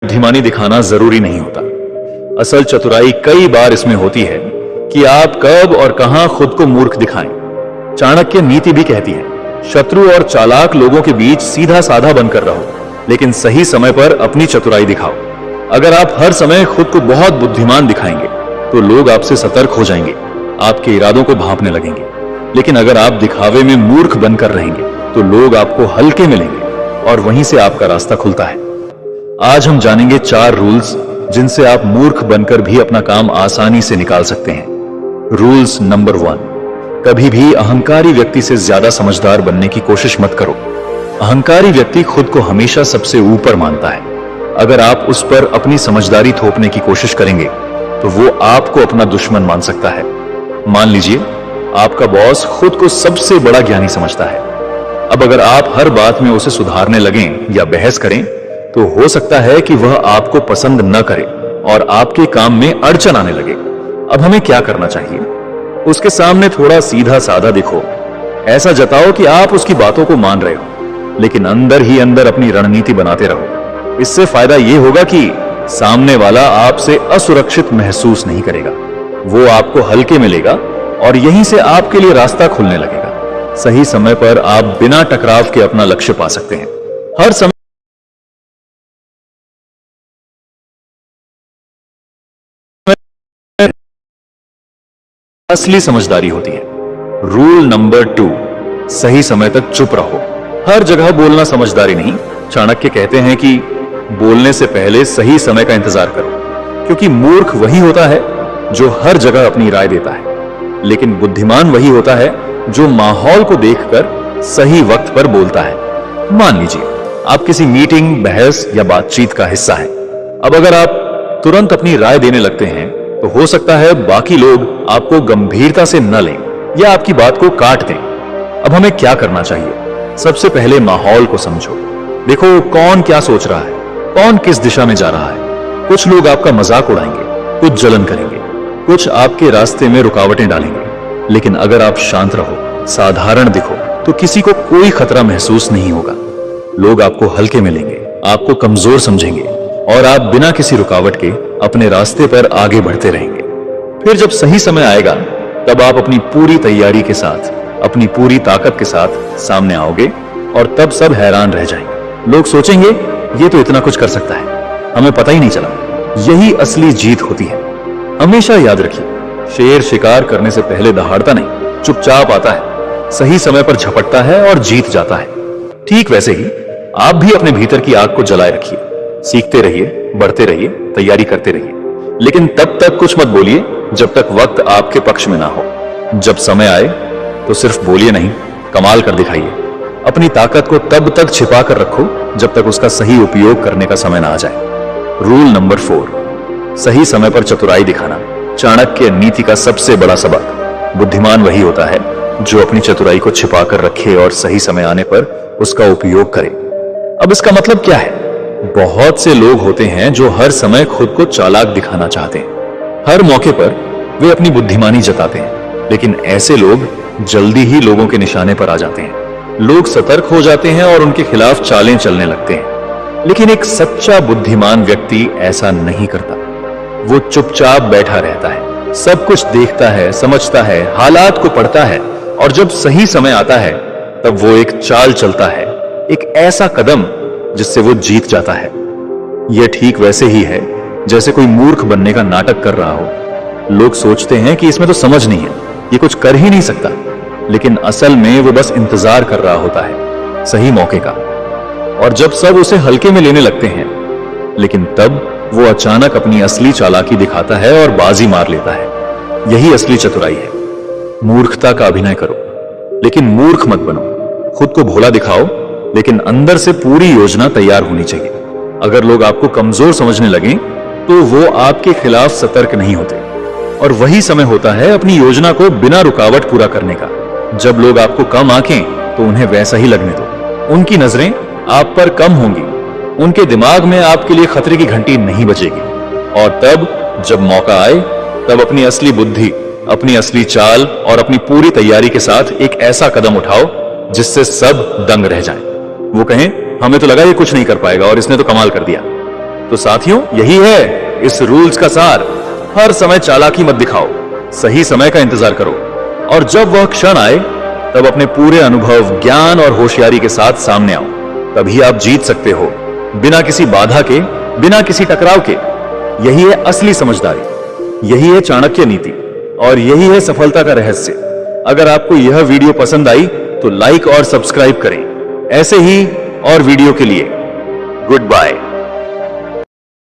बुद्धिमानी दिखाना जरूरी नहीं होता। असल चतुराई कई बार इसमें होती है कि आप कब और कहां खुद को मूर्ख दिखाएं। चाणक्य नीति भी कहती है, शत्रु और चालाक लोगों के बीच सीधा साधा बनकर रहो, लेकिन सही समय पर अपनी चतुराई दिखाओ। अगर आप हर समय खुद को बहुत बुद्धिमान दिखाएंगे तो लोग आपसे सतर्क हो जाएंगे, आपके इरादों को भांपने लगेंगे। लेकिन अगर आप दिखावे में मूर्ख बनकर रहेंगे तो लोग आपको हल्के मिलेंगे और वहीं से आपका रास्ता खुलता है। आज हम जानेंगे 4 रूल्स जिनसे आप मूर्ख बनकर भी अपना काम आसानी से निकाल सकते हैं। रूल्स नंबर 1, कभी भी अहंकारी व्यक्ति से ज्यादा समझदार बनने की कोशिश मत करो। अहंकारी व्यक्ति खुद को हमेशा सबसे ऊपर मानता है। अगर आप उस पर अपनी समझदारी थोपने की कोशिश करेंगे तो वो आपको अपना दुश्मन मान सकता है। मान लीजिए आपका बॉस खुद को सबसे बड़ा ज्ञानी समझता है। अब अगर आप हर बात में उसे सुधारने लगें या बहस करें तो हो सकता है कि वह आपको पसंद न करे और आपके काम में अड़चन आने लगे। अब हमें क्या करना चाहिए? उसके सामने थोड़ा सीधा साधा दिखो। ऐसा जताओ कि आप उसकी बातों को मान रहे हो, लेकिन अंदर ही अंदर अपनी रणनीति बनाते रहो। इससे फायदा यह होगा कि सामने वाला आपसे असुरक्षित महसूस नहीं करेगा, वो आपको हल्के मिलेगा और यहीं से आपके लिए रास्ता खुलने लगेगा। सही समय पर आप बिना टकराव के अपना लक्ष्य पा सकते हैं। हर समय असली समझदारी होती है। रूल नंबर 2, सही समय तक चुप रहो। हर जगह बोलना समझदारी नहीं। चाणक्य कहते हैं कि बोलने से पहले सही समय का इंतजार करो, क्योंकि मूर्ख वही होता है जो हर जगह अपनी राय देता है, लेकिन बुद्धिमान वही होता है जो माहौल को देखकर सही वक्त पर बोलता है। मान लीजिए आप किसी मीटिंग, बहस या बातचीत का हिस्सा हैं। अब अगर आप तुरंत अपनी राय देने लगते हैं तो हो सकता है बाकी लोग आपको गंभीरता से न लें या आपकी बात को काट दें। अब हमें क्या करना चाहिए? सबसे पहले माहौल को समझो। देखो कौन क्या सोच रहा है, कौन किस दिशा में जा रहा है। कुछ लोग आपका मजाक उड़ाएंगे, कुछ जलन करेंगे, कुछ आपके रास्ते में रुकावटें डालेंगे। लेकिन अगर आप शांत रहो, साधारण दिखो, तो किसी को कोई खतरा महसूस नहीं होगा। लोग आपको हल्के मिलेंगे, आपको कमजोर समझेंगे और आप बिना किसी रुकावट के अपने रास्ते पर आगे बढ़ते रहेंगे। फिर जब सही समय आएगा तब आप अपनी पूरी तैयारी के साथ, अपनी पूरी ताकत के साथ सामने आओगे और तब सब हैरान रह जाएंगे। लोग सोचेंगे ये तो इतना कुछ कर सकता है, हमें पता ही नहीं चला। यही असली जीत होती है। हमेशा याद रखिए, शेर शिकार करने से पहले दहाड़ता नहीं, चुपचाप आता है, सही समय पर झपटता है और जीत जाता है। ठीक वैसे ही आप भी अपने भीतर की आग को जलाए रखिए। सीखते रहिए, बढ़ते रहिए, तैयारी करते रहिए, लेकिन तब तक कुछ मत बोलिए जब तक वक्त आपके पक्ष में ना हो। जब समय आए तो सिर्फ बोलिए नहीं, कमाल कर दिखाइए। अपनी ताकत को तब तक छिपा कर रखो जब तक उसका सही उपयोग करने का समय ना आ जाए। रूल नंबर 4, सही समय पर चतुराई दिखाना। चाणक्य नीति का सबसे बड़ा सबक, बुद्धिमान वही होता है जो अपनी चतुराई को छिपा कर रखे और सही समय आने पर उसका उपयोग करे। अब इसका मतलब क्या है? बहुत से लोग होते हैं जो हर समय खुद को चालाक दिखाना चाहते हैं। हर मौके पर वे अपनी बुद्धिमानी जताते हैं, लेकिन ऐसे लोग जल्दी ही लोगों के निशाने पर आ जाते हैं। लोग सतर्क हो जाते हैं और उनके खिलाफ चालें चलने लगते हैं। लेकिन एक सच्चा बुद्धिमान व्यक्ति ऐसा नहीं करता। वो चुपचाप बैठा रहता है, सब कुछ देखता है, समझता है, हालात को पढ़ता है और जब सही समय आता है तब वो एक चाल चलता है, एक ऐसा कदम जिससे वो जीत जाता है। यह ठीक वैसे ही है जैसे कोई मूर्ख बनने का नाटक कर रहा हो। लोग सोचते हैं कि इसमें तो समझ नहीं है, ये कुछ कर ही नहीं सकता, लेकिन असल में वो बस इंतजार कर रहा होता है सही मौके का। और जब सब उसे हल्के में लेने लगते हैं, लेकिन तब वो अचानक अपनी असली चालाकी दिखाता है और बाजी मार लेता है। यही असली चतुराई है। मूर्खता का अभिनय करो, लेकिन मूर्ख मत बनो। खुद को भोला दिखाओ, लेकिन अंदर से पूरी योजना तैयार होनी चाहिए। अगर लोग आपको कमजोर समझने लगें तो वो आपके खिलाफ सतर्क नहीं होते, और वही समय होता है अपनी योजना को बिना रुकावट पूरा करने का। जब लोग आपको कम आंकें तो उन्हें वैसा ही लगने दो। उनकी नजरें आप पर कम होंगी, उनके दिमाग में आपके लिए खतरे की घंटी नहीं बजेगी। और तब जब मौका आए तब अपनी असली बुद्धि, अपनी असली चाल और अपनी पूरी तैयारी के साथ एक ऐसा कदम उठाओ जिससे सब दंग रह जाएं। वो कहें हमें तो लगा ये कुछ नहीं कर पाएगा और इसने तो कमाल कर दिया। तो साथियों, यही है इस रूल्स का सार। हर समय चालाकी मत दिखाओ, सही समय का इंतजार करो, और जब वह क्षण आए तब अपने पूरे अनुभव, ज्ञान और होशियारी के साथ सामने आओ। तभी आप जीत सकते हो, बिना किसी बाधा के, बिना किसी टकराव के। यही है असली समझदारी, यही है चाणक्य नीति, और यही है सफलता का रहस्य। अगर आपको यह वीडियो पसंद आई तो लाइक और सब्सक्राइब करें। ऐसे ही और वीडियो के लिए गुड बाय।